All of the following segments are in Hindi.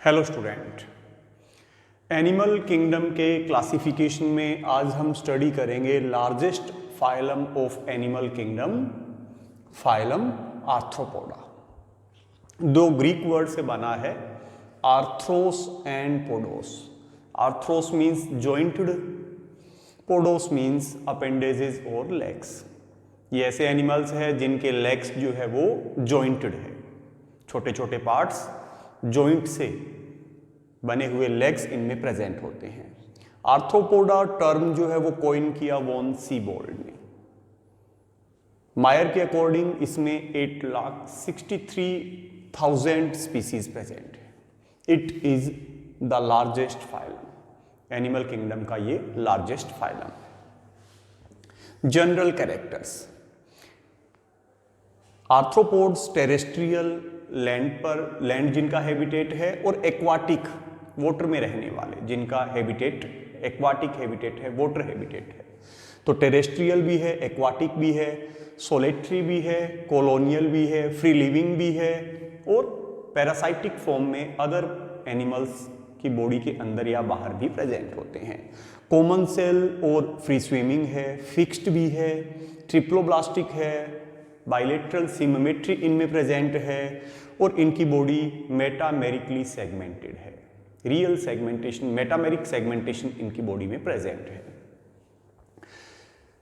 हेलो स्टूडेंट, एनिमल किंगडम के क्लासिफिकेशन में आज हम स्टडी करेंगे largest phylum of animal kingdom, phylum arthropoda. दो ग्रीक वर्ड से बना है, arthros and podos. Arthros means jointed, podos means appendages और लेग्स। ये ऐसे एनिमल्स हैं जिनके लेग्स जो है वो जॉइंटेड है, छोटे छोटे पार्ट्स जॉइंट से बने हुए लेग्स इनमें प्रेजेंट होते हैं। आर्थ्रोपोडा टर्म जो है वो कॉइन किया वॉन सीबोल्ड ने। मायर के अकॉर्डिंग इसमें 8,63,000 स्पीसीज प्रेजेंट है। It is the largest phylum, animal kingdom का ये लार्जेस्ट फाइलम है। General characters, arthropods terrestrial land जिनका हैबिटेट है, और एक्वाटिक वाटर में रहने वाले जिनका हैबिटेट एक्वाटिक हैबिटेट है, वाटर हैबिटेट है। तो टेरेस्ट्रियल भी है, एक्वाटिक भी है, सोलेटरी भी है, कॉलोनियल भी है, फ्री लिविंग भी है, और पैरासाइटिक फॉर्म में अदर एनिमल्स की बॉडी के अंदर या बाहर भी प्रेजेंट होते हैं। कॉमन सेल और फ्री स्विमिंग है, फिक्स्ड भी है, ट्रिप्लोब्लास्टिक है, बाइलेटरल सिमेट्री इनमें प्रेजेंट है, और इनकी बॉडी मेटामेरिकली सेगमेंटेड है। रियल सेगमेंटेशन, मेटामेरिक सेगमेंटेशन इनकी बॉडी में प्रेजेंट है।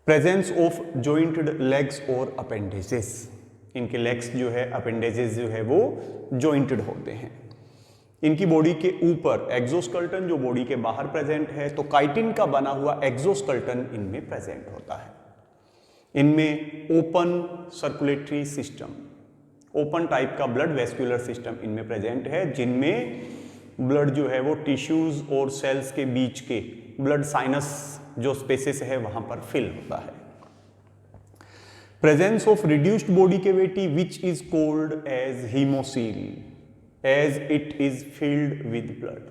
प्रेजेंस ऑफ जॉइंटेड लेग्स और अपेंडेजेस, इनके लेग्स जो है, अपेंडेजेस जो है वो जॉइंटेड होते हैं। इनकी बॉडी के ऊपर एक्सोस्केलेटन जो बॉडी के बाहर प्रेजेंट है, तो काइटिन का बना हुआ एक्सोस्केलेटन इनमें प्रेजेंट होता है। इनमें open circulatory system, open type का ब्लड वेस्कुलर सिस्टम इनमें प्रेजेंट है, जिनमें ब्लड जो है वो टिश्यूज और सेल्स के बीच के ब्लड साइनस जो स्पेसेस है वहां पर फिल होता है। Presence of reduced body cavity which is called as haemocoel, as it is filled with blood.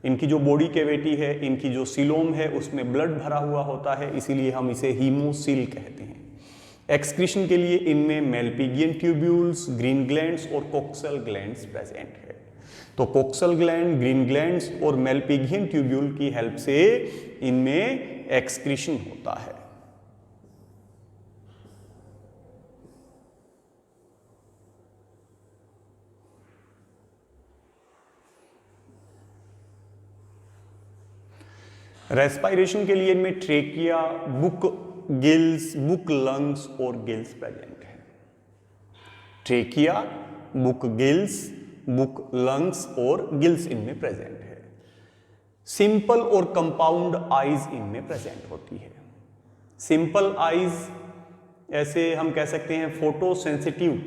इनकी जो बॉडी कैविटी है, इनकी जो सीलोम है, उसमें ब्लड भरा हुआ होता है, इसीलिए हम इसे हीमोसील कहते हैं। एक्सक्रीशन के लिए इनमें मेलपिगियन ट्यूब्यूल्स, ग्रीन ग्लैंड्स और कोक्सल ग्लैंड्स प्रेजेंट है। तो कोक्सल ग्लैंड, ग्रीन ग्लैंड्स और मेलपिगियन ट्यूब्यूल की हेल्प से इनमें एक्सक्रीशन होता है। रेस्पिरेशन के लिए इनमें trachea, book gills, book lungs और गिल्स प्रेजेंट है। Trachea, book gills, book lungs और गिल्स इनमें प्रेजेंट है। सिंपल और कंपाउंड आईज इनमें प्रेजेंट होती है। सिंपल आईज ऐसे हम कह सकते हैं photo sensitive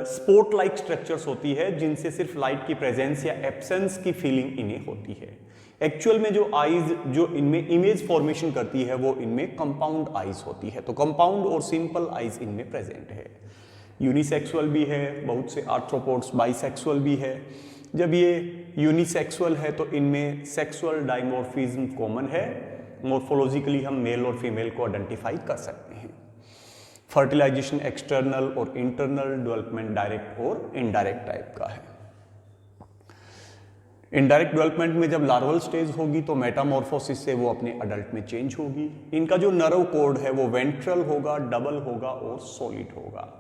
spot like structures होती है, जिनसे सिर्फ लाइट की प्रेजेंस या एब्सेंस की फीलिंग इन्हें होती है। एक्चुअल में जो आईज जो इनमें इमेज फॉर्मेशन करती है वो इनमें कंपाउंड आईज होती है। तो कंपाउंड और सिंपल आईज इनमें प्रेजेंट है। यूनिसेक्सुअल भी है, बहुत से आर्थ्रोपोड्स बाइसेक्सुअल भी है। जब ये यूनिसेक्सुअल है तो इनमें सेक्सुअल डाइमॉर्फिज्म कॉमन है। मॉर्फोलॉजिकली हम मेल और फीमेल को आइडेंटिफाई कर सकते हैं। फर्टिलाइजेशन एक्सटर्नल और इंटरनल, डेवलपमेंट डायरेक्ट और इनडायरेक्ट टाइप का है। इनडायरेक्ट डेवलपमेंट में जब लार्वल स्टेज होगी तो मेटामॉर्फोसिस से वो अपने अडल्ट में चेंज होगी। इनका जो नर्व कोड है वो वेंट्रल होगा, डबल होगा और सॉलिड होगा।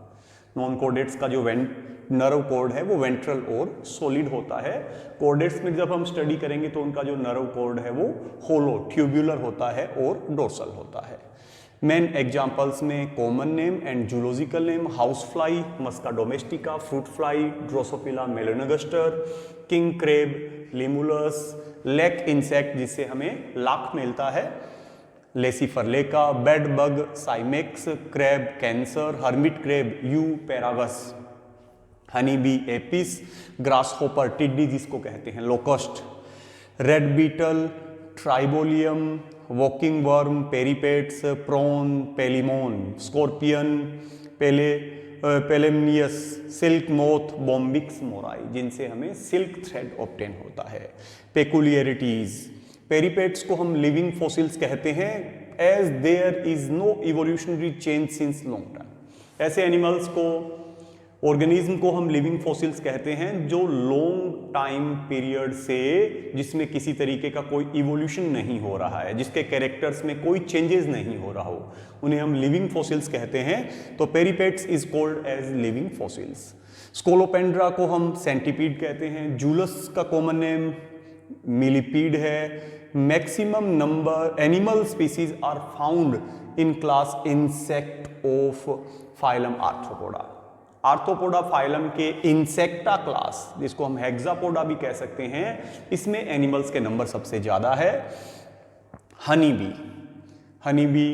नॉन कोडेट्स का जो नर्व कोड है वो वेंट्रल और सॉलिड होता है। कोडेट्स में जब हम स्टडी करेंगे तो उनका जो नर्व कोड है वो होलो ट्यूब्यूलर होता है और डोर्सल होता है। मेन एग्जाम्पल्स में common name and zoological name, house fly, musca domestica, fruit fly, drosophila melanogaster, king crab, limulus, lac insect जिससे हमें लाख मिलता है, laccifer lacca, bed bug, cimex, crab, cancer, hermit crab, eupagurus, honey bee, apis, grasshopper, टिड्डी जिसको कहते हैं, locust, red beetle, tribolium, walking worm, peripatus, prawn, palaemon, scorpion, palamnaeus, silk moth, bombyx mori जिनसे हमें सिल्क थ्रेड ऑब्टेन होता है। पेकुलियरिटीज, पेरीपेट्स को हम लिविंग फॉसिल्स कहते हैं, as there is no evolutionary change since long time. ऐसे एनिमल्स को ऑर्गेनिज्म को हम लिविंग फॉसिल्स कहते हैं जो लॉन्ग टाइम पीरियड से, जिसमें किसी तरीके का कोई इवोल्यूशन नहीं हो रहा है, जिसके कैरेक्टर्स में कोई चेंजेस नहीं हो रहा हो, उन्हें हम लिविंग फॉसिल्स कहते हैं। तो peripatus is called as living fossils. Scolopendra को हम सेंटीपीड कहते हैं। जूलस का कॉमन नेम मिलीपीड है। Maximum number animal species are found in class insect of phylum arthropoda. Arthropoda phylum के इंसेक्टा क्लास, जिसको हम हेक्सापोडा भी कह सकते हैं, इसमें एनिमल्स के नंबर सबसे ज्यादा है। Honey bee, honey bee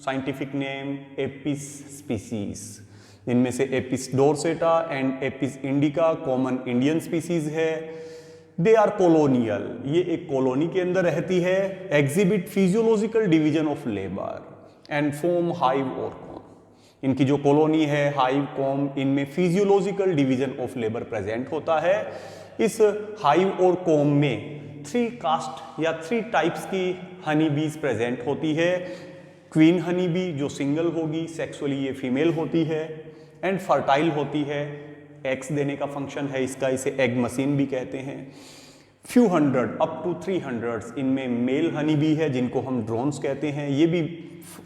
scientific name apis species, जिनमें से apis dorsata and apis indica common Indian species है। दे आर कॉलोनियल, ये एक कॉलोनी के अंदर रहती है। Exhibit physiological division of labour and form hive और कॉम। इनकी जो कॉलोनी है हाइव कॉम, इनमें physiological division of labour present होता है। इस हाइव और कॉम में 3 कास्ट या 3 टाइप्स की हनी बीज प्रेजेंट होती है। क्वीन हनी बी जो सिंगल होगी, सेक्सुअली ये फीमेल होती है एंड फर्टाइल होती है, एग्स देने का फंक्शन है इसका, इसे एग मशीन भी कहते हैं। फ्यू हंड्रेड अप टू 300 इनमें मेल हनी बी है, जिनको हम ड्रोन्स कहते हैं, ये भी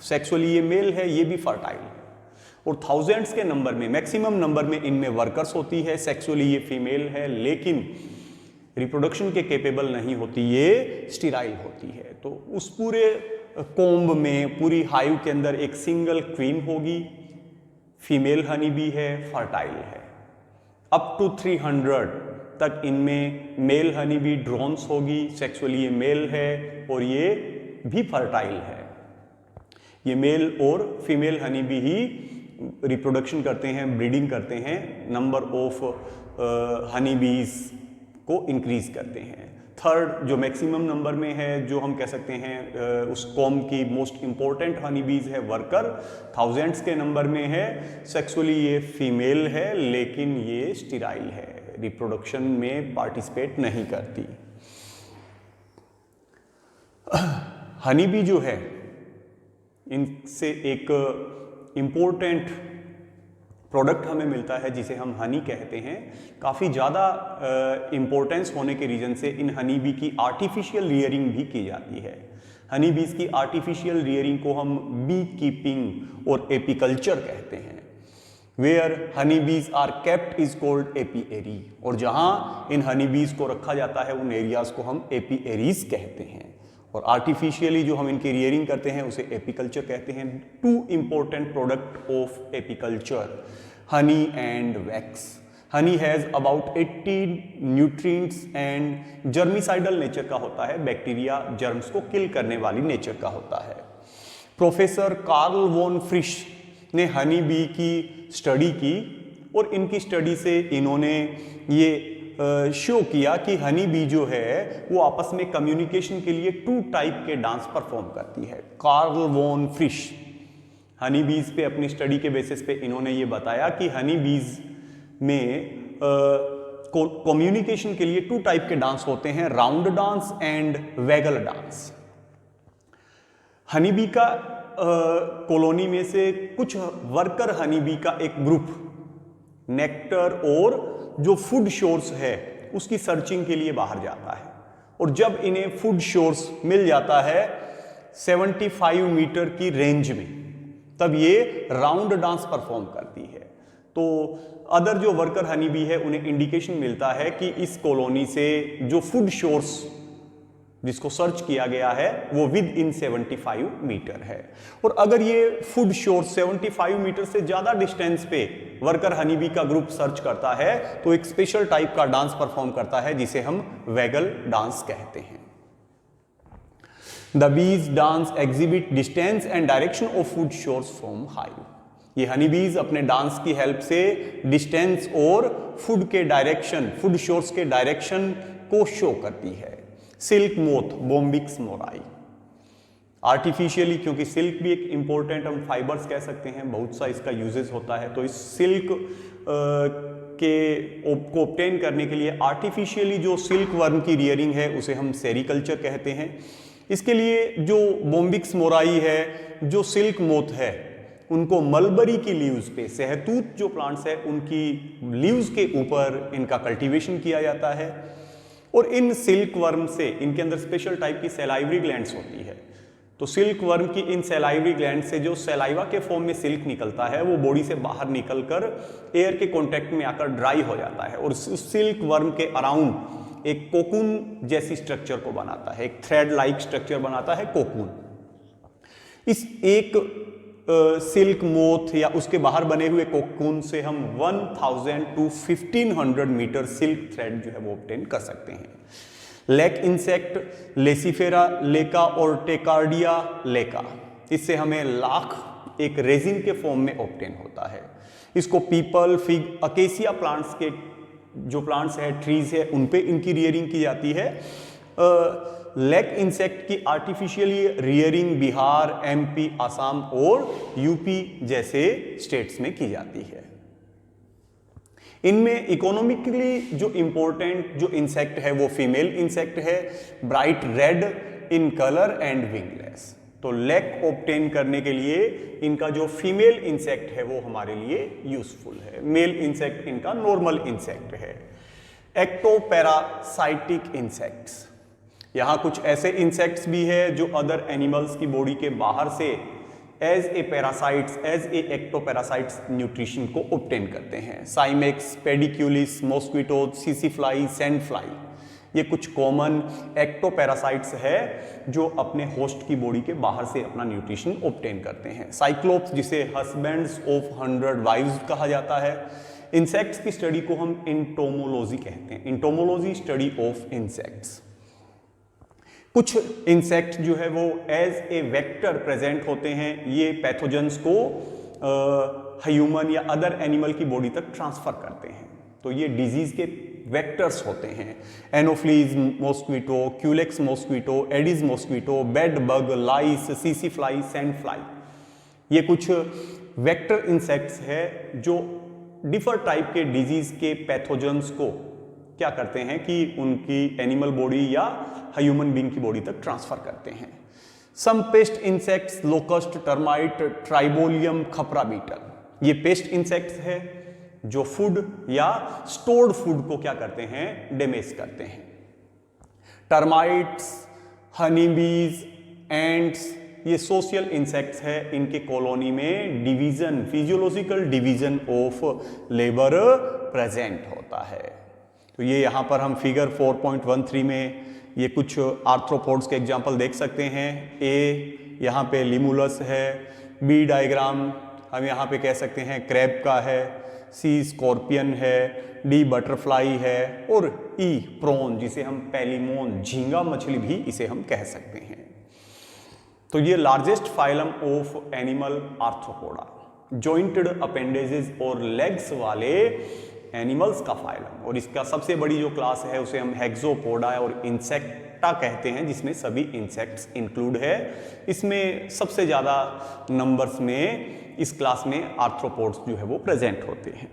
सेक्सुअली ये मेल है, ये भी फर्टाइल है। और थाउजेंड्स के नंबर में, मैक्सिमम नंबर में इनमें वर्कर्स होती है, सेक्सुअली ये फीमेल है, लेकिन रिप्रोडक्शन के केपेबल नहीं होती, ये स्टीराइल होती है। तो उस पूरे कोम्ब में, पूरी हाइव के अंदर एक सिंगल क्वीन होगी, फीमेल हनी बी है, फर्टाइल है। अप टू 300 तक इनमें मेल हनी बी ड्रोन्स होगी, सेक्सुअली ये मेल है और ये भी फर्टाइल है। ये मेल और फीमेल हनी बी ही रिप्रोडक्शन करते हैं, ब्रीडिंग करते हैं, नंबर ऑफ हनी बीज को इंक्रीज करते हैं। थर्ड जो मैक्सिमम नंबर में है, जो हम कह सकते हैं उस कॉम की मोस्ट इंपॉर्टेंट हनी बीज है वर्कर, थाउजेंड्स के नंबर में है, सेक्सुअली ये फीमेल है लेकिन ये स्टीराइल है, रिप्रोडक्शन में पार्टिसिपेट नहीं करती। हनी बी जो है, इनसे एक इंपॉर्टेंट प्रोडक्ट हमें मिलता है जिसे हम हनी कहते हैं। काफ़ी ज़्यादा इम्पोर्टेंस होने के रीज़न से इन हनी बी की आर्टिफिशियल रियरिंग भी की जाती है। हनी बीज की आर्टिफिशियल रियरिंग को हम बी कीपिंग और एपीकल्चर कहते हैं। Where Honey bees are kept is called एपीएरी, और जहाँ इन हनी बीज को रखा जाता है उन एरियाज को हम एपीएरीज कहते हैं। और आर्टिफिशियली जो हम इनकी रियरिंग करते हैं उसे एपीकल्चर कहते हैं। 2 important product of apiculture, honey and wax. Honey has about 80 nutrients and germicidal nature का होता है, बैक्टीरिया जर्म्स को किल करने वाली नेचर का होता है। प्रोफेसर कार्ल वॉन फ्रिश ने हनी बी की स्टडी की और इनकी स्टडी से इन्होंने ये शो किया कि हनी बी जो है वो आपस में कम्युनिकेशन के लिए 2 टाइप के डांस परफॉर्म करती है। कार्ल वॉन फ्रिश हनी बीज पे अपनी स्टडी के बेसिस पे इन्होंने ये बताया कि हनी बीज में कम्युनिकेशन के लिए 2 टाइप के डांस होते हैं, round dance and vagal dance. Honey bee का कॉलोनी में से कुछ वर्कर हनी बी का एक ग्रुप नेक्टर और जो फूड सोर्स है उसकी सर्चिंग के लिए बाहर जाता है, और जब इन्हें फूड सोर्स मिल जाता है 75 मीटर की रेंज में, तब ये राउंड डांस परफॉर्म करती है। तो अदर जो वर्कर हनी बी है उन्हें इंडिकेशन मिलता है कि इस कॉलोनी से जो फूड सोर्स जिसको सर्च किया गया है वो विद इन 75 मीटर है। और अगर ये फूड सोर्स 75 मीटर से ज्यादा डिस्टेंस पे वर्कर हनी बी का ग्रुप सर्च करता है तो एक स्पेशल टाइप का डांस परफॉर्म करता है जिसे हम वैगल डांस कहते हैं। The bees dance exhibit distance and direction of food source from hive. ये हनी बीज अपने डांस की हेल्प से डिस्टेंस और फूड के डायरेक्शन, फूड सोर्स के डायरेक्शन को शो करती है। सिल्क मोथ बोम्बिक्स मोराई, आर्टिफिशियली, क्योंकि सिल्क भी एक इंपॉर्टेंट हम फाइबर्स कह सकते हैं, बहुत सा इसका यूजेस होता है, तो इस सिल्क को ऑब्टेन करने के लिए आर्टिफिशियली जो सिल्क वर्म की रियरिंग है उसे हम सेरीकल्चर कहते हैं। इसके लिए जो बोम्बिक्स मोराई है, जो सिल्क मोथ है, उनको मलबरी की लीव्स पे, सहतूत जो प्लांट्स है उनकी लीव्स के ऊपर इनका कल्टीवेशन किया जाता है। और इन सिल्क वर्म से, इनके अंदर स्पेशल टाइप की सैलाइवरी ग्लैंड्स होती है, तो सिल्क वर्म की इन सैलाइवरी ग्लैंड से जो सैलाइवा के फॉर्म में सिल्क निकलता है वो बॉडी से बाहर निकलकर एयर के कांटेक्ट में आकर ड्राई हो जाता है और उस सिल्क वर्म के अराउंड एक कोकून जैसी स्ट्रक्चर को बनाता है, एक थ्रेड लाइक स्ट्रक्चर बनाता है कोकून। इस एक सिल्क मोथ या उसके बाहर बने हुए कोकून से हम 1000 to 1500 मीटर सिल्क थ्रेड जो है वो ऑब्टेन कर सकते हैं। लेक इंसेक्ट लेसिफेरा लेका और टेकार्डिया लेका, इससे हमें लाख एक रेजिन के फॉर्म में ऑब्टेन होता है। इसको पीपल, फिग, अकेसिया प्लांट्स के जो प्लांट्स है, ट्रीज है, उन पे इनकी रियरिंग की जाती है। लेक इंसेक्ट की artificially rearing Bihar, MP, Assam और यूपी जैसे स्टेट्स में की जाती है। इनमें इकोनॉमिकली जो इंपॉर्टेंट जो इंसेक्ट है वो फीमेल इंसेक्ट है, bright red in colour and wingless. तो लेक ऑब्टेन करने के लिए इनका जो फीमेल इंसेक्ट है वो हमारे लिए यूजफुल है, मेल इंसेक्ट इनका नॉर्मल इंसेक्ट है। एक्टोपैरासाइटिक इंसेक्ट्स, यहां कुछ ऐसे इंसेक्ट्स भी है जो अदर एनिमल्स की बॉडी के बाहर से as a parasites, as a ectoparasites nutrition को ऑब्टेन करते हैं। साइमेक्स, पेडिक्यूलिस, मॉस्क्विटो, सीसीफ्लाई, सैंड फ्लाई, ये कुछ कॉमन एक्टोपैरासाइट्स है जो अपने होस्ट की बॉडी के बाहर से अपना न्यूट्रिशन ऑब्टेन करते हैं। साइक्लोप्स, जिसे हस्बैंड्स ऑफ 100 वाइव्स कहा जाता है। इंसेक्ट्स की स्टडी को हम इंटोमोलॉजी कहते हैं, इंटोमोलॉजी स्टडी ऑफ इंसेक्ट्स। कुछ इंसेक्ट जो है वो एज ए वेक्टर प्रेजेंट होते हैं, ये पैथोजेंस को ह्यूमन या अदर एनिमल की बॉडी तक ट्रांसफर करते हैं, तो ये डिजीज के वेक्टर्स होते हैं। Anopheles mosquito, culex mosquito, aedes mosquito, bed bug, lice, सीसी फ्लाई, सैंड फ्लाई, ये कुछ वेक्टर इंसेक्ट्स है जो डिफरेंट टाइप के डिजीज के पैथोजेंस को क्या करते हैं कि उनकी एनिमल बॉडी या ह्यूमन बीइंग की बॉडी तक ट्रांसफर करते हैं। Some pest insects, locust, termite, tribolium, khapra beetle, ये पेस्ट इंसेक्ट्स है जो फूड या स्टोर्ड फूड को क्या करते हैं, डैमेज करते हैं। टर्माइट्स, हनीबीज, एंट्स, ये सोशल इंसेक्ट्स है, इनके कॉलोनी में division, physiological division of labour present होता है। तो ये यहाँ पर हम फिगर 4.13 में ये कुछ आर्थ्रोपोड्स के एग्जाम्पल देख सकते हैं। ए यहाँ पे लिमुलस है, बी डायग्राम हम यहाँ पे कह सकते हैं क्रैब का है, सी स्कॉर्पियन है, डी बटरफ्लाई है और ई प्रॉन, जिसे हम पैलिमोन, झींगा मछली भी इसे हम कह सकते हैं। तो ये largest phylum of animal arthropoda, jointed appendages और लेग्स वाले एनिमल्स का फाइलम, और इसका सबसे बड़ी जो क्लास है उसे हम हेक्सोपोडा और इंसेक्टा कहते हैं, जिसमें सभी इंसेक्ट्स इंक्लूड है। इसमें सबसे ज़्यादा नंबर्स में इस क्लास में आर्थ्रोपोड्स जो है वो प्रेजेंट होते हैं।